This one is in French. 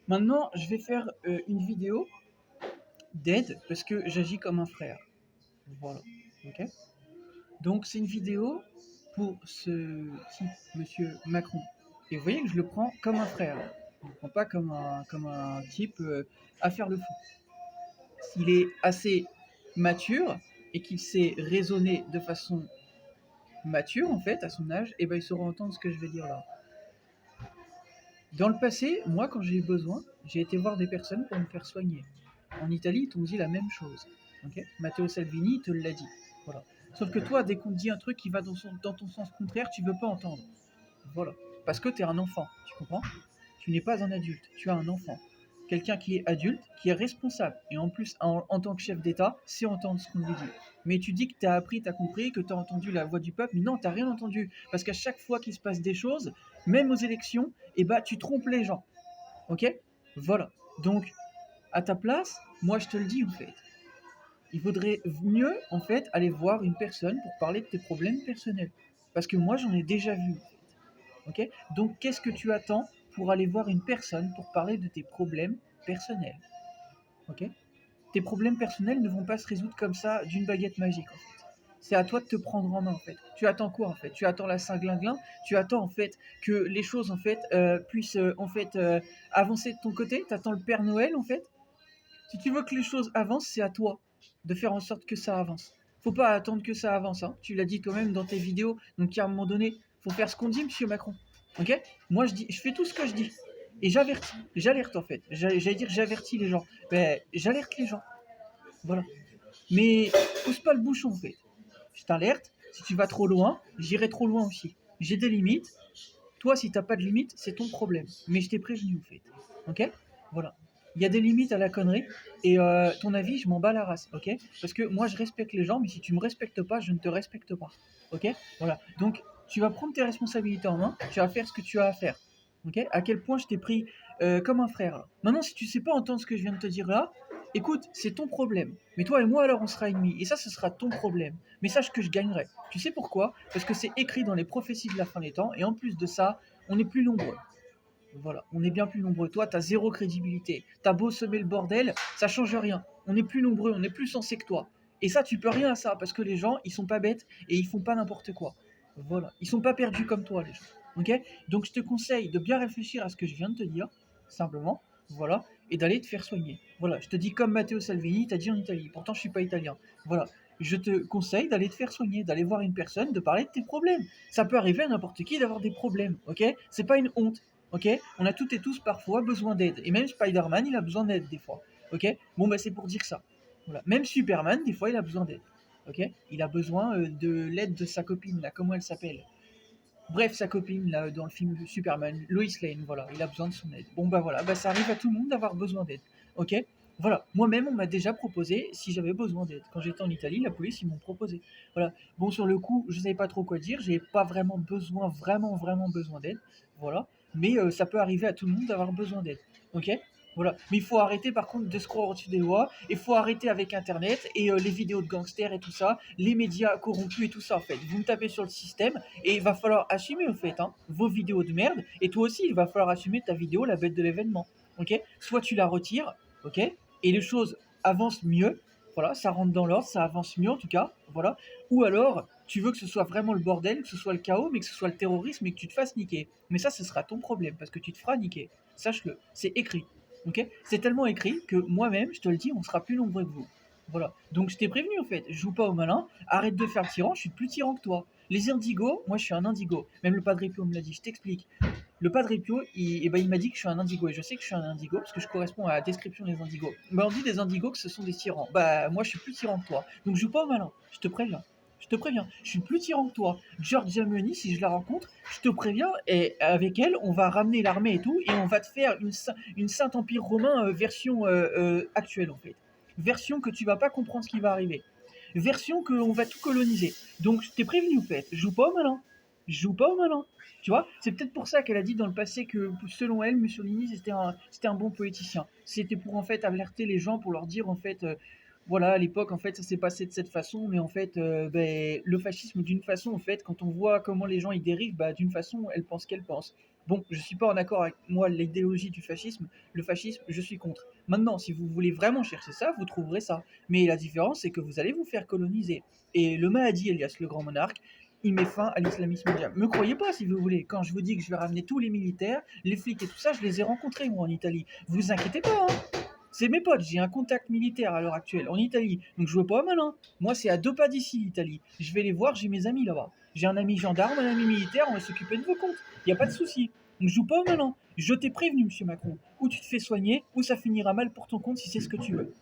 Maintenant, je vais faire une vidéo d'aide parce que j'agis comme un frère. Voilà. Ok. Donc, c'est une vidéo pour ce type, monsieur Macron. Et vous voyez que je le prends comme un frère. Je ne le prends pas comme un type à faire le fou. S'il est assez mature et qu'il sait raisonner de façon mature, en fait, à son âge, et ben il saura entendre ce que je vais dire là. Dans le passé, moi, quand j'ai eu besoin, j'ai été voir des personnes pour me faire soigner. En Italie, ils t'ont dit la même chose. Ok. Matteo Salvini te l'a dit. Voilà. Sauf que toi, dès qu'on te dit un truc qui va dans ton sens contraire, tu veux pas entendre. Voilà. Parce que tu es un enfant, tu comprends? Tu n'es pas un adulte, tu es un enfant. Quelqu'un qui est adulte, qui est responsable, et en plus, en tant que chef d'État, sait entendre ce qu'on lui dit. Mais tu dis que tu as appris, tu as compris, que tu as entendu la voix du peuple, mais non, tu n'as rien entendu. Parce qu'à chaque fois qu'il se passe des choses, même aux élections, eh ben, tu trompes les gens. Ok? Voilà. Donc, à ta place, moi je te le dis en fait. Il vaudrait mieux en fait aller voir une personne pour parler de tes problèmes personnels. Parce que moi j'en ai déjà vu en fait. Ok. Donc qu'est-ce que tu attends pour aller voir une personne pour parler de tes problèmes personnels? Ok. Tes problèmes personnels ne vont pas se résoudre comme ça d'une baguette magique en fait. C'est à toi de te prendre en main en fait. Tu attends quoi en fait? Tu attends la Saint-Glinglin? Tu attends en fait que les choses en fait puissent en fait avancer de ton côté? T'attends le Père Noël en fait? Si tu veux que les choses avancent, c'est à toi de faire en sorte que ça avance. Faut pas attendre que ça avance, hein. Tu l'as dit toi-même dans tes vidéos. Donc à un moment donné, faut faire ce qu'on dit, monsieur Macron. Ok? Moi, je fais tout ce que je dis. Et j'alerte en fait. J'allais dire j'avertis les gens. Ben, j'alerte les gens. Voilà. Mais pousse pas le bouchon en fait. Je t'alerte. Si tu vas trop loin, j'irai trop loin aussi. J'ai des limites. Toi, si t'as pas de limites, c'est ton problème. Mais je t'ai prévenu en fait. Ok? Voilà. Il y a des limites à la connerie. Et ton avis, je m'en bats la race. Ok? Parce que moi, je respecte les gens, mais si tu me respectes pas, je ne te respecte pas. Ok? Voilà. Donc, tu vas prendre tes responsabilités en main. Tu vas faire ce que tu as à faire. Ok? À quel point je t'ai pris comme un frère. Là. Maintenant, si tu sais pas entendre ce que je viens de te dire là, écoute, c'est ton problème. Mais toi et moi, alors, on sera ennemis. Et ça, ce sera ton problème. Mais sache que je gagnerai. Tu sais pourquoi? Parce que c'est écrit dans les prophéties de la fin des temps. Et en plus de ça, on est plus nombreux. Voilà, on est bien plus nombreux. Toi, t'as zéro crédibilité. T'as beau semer le bordel, ça change rien. On est plus nombreux, on est plus sensé que toi. Et ça, tu peux rien à ça, parce que les gens, ils sont pas bêtes et ils font pas n'importe quoi. Voilà, ils sont pas perdus comme toi, les gens. Ok? Donc je te conseille de bien réfléchir à ce que je viens de te dire, simplement. Voilà, et d'aller te faire soigner. Voilà, je te dis comme Matteo Salvini, t'as dit en Italie. Pourtant, je suis pas italien. Voilà, je te conseille d'aller te faire soigner, d'aller voir une personne, de parler de tes problèmes. Ça peut arriver à n'importe qui d'avoir des problèmes, ok? C'est pas une honte. Ok? On a toutes et tous parfois besoin d'aide. Et même Spider-Man, il a besoin d'aide des fois. Ok? Bon, bah, c'est pour dire ça. Voilà. Même Superman, des fois, il a besoin d'aide. Ok? Il a besoin de l'aide de sa copine, là, comment elle s'appelle? Bref, sa copine, là, dans le film Superman, Lois Lane, voilà, il a besoin de son aide. Bon, bah voilà, bah, ça arrive à tout le monde d'avoir besoin d'aide. Ok? Voilà, moi-même, on m'a déjà proposé si j'avais besoin d'aide. Quand j'étais en Italie, la police, ils m'ont proposé. Voilà. Bon, sur le coup, je savais pas trop quoi dire, j'ai pas vraiment besoin, vraiment besoin d'aide. Voilà. Mais ça peut arriver à tout le monde d'avoir besoin d'aide. Ok? Voilà. Mais il faut arrêter par contre de se croire au-dessus des lois. Il faut arrêter avec Internet et les vidéos de gangsters et tout ça, les médias corrompus et tout ça en fait. Vous me tapez sur le système et il va falloir assumer en fait vos vidéos de merde. Et toi aussi, il va falloir assumer ta vidéo, la bête de l'événement. Ok? Soit tu la retires, ok? Et les choses avancent mieux. Voilà, ça rentre dans l'ordre, ça avance mieux en tout cas. Voilà. Ou alors, tu veux que ce soit vraiment le bordel, que ce soit le chaos, mais que ce soit le terrorisme et que tu te fasses niquer. Mais ça, ce sera ton problème parce que tu te feras niquer. Sache-le, c'est écrit. Ok? C'est tellement écrit que moi-même, je te le dis, on sera plus nombreux que vous. Voilà. Donc je t'ai prévenu en fait, je joue pas au malin, arrête de faire le tyran, je suis plus tyran que toi. Les indigos, moi je suis un indigo. Même le Padre Pio me l'a dit, je t'explique. Le Padre Pio, il m'a dit que je suis un indigo. Et je sais que je suis un indigo parce que je corresponds à la description des indigos. Bah, on dit des indigos que ce sont des tyrans. Bah, moi je suis plus tyran que toi. Donc je joue pas au malin, je te préviens. Je te préviens, je suis plus tyran que toi. Giorgia Meloni, si je la rencontre, je te préviens, et avec elle, on va ramener l'armée et tout, et on va te faire une Saint Empire romain version actuelle en fait. Version que tu vas pas comprendre ce qui va arriver. Version que on va tout coloniser. Donc je t'ai prévenu en fait, je joue pas au malin. Je joue pas au malin. Tu vois, c'est peut-être pour ça qu'elle a dit dans le passé que selon elle, Mussolini c'était un bon politicien. C'était pour en fait alerter les gens, pour leur dire en fait, voilà, à l'époque en fait ça s'est passé de cette façon, mais en fait, ben, le fascisme d'une façon en fait, quand on voit comment les gens y dérivent, bah, d'une façon, elle pense qu'elle pense. Bon, je suis pas en accord avec moi l'idéologie du fascisme. Le fascisme, je suis contre. Maintenant, si vous voulez vraiment chercher ça, vous trouverez ça. Mais la différence, c'est que vous allez vous faire coloniser. Et le Mahdi Elias, le grand monarque, il met fin à l'islamisme mondial. Me croyez pas si vous voulez. Quand je vous dis que je vais ramener tous les militaires, les flics et tout ça, je les ai rencontrés moi en Italie. Vous inquiétez pas, hein. C'est mes potes, j'ai un contact militaire à l'heure actuelle en Italie. Donc je veux pas malin. Moi, c'est à 2 pas d'ici l'Italie. Je vais les voir, j'ai mes amis là-bas. J'ai un ami gendarme, un ami militaire, on va s'occuper de vos comptes. Il n'y a pas de souci. Donc joue pas au malin. Je t'ai prévenu, monsieur Macron. Ou tu te fais soigner, ou ça finira mal pour ton compte si c'est ce que tu veux.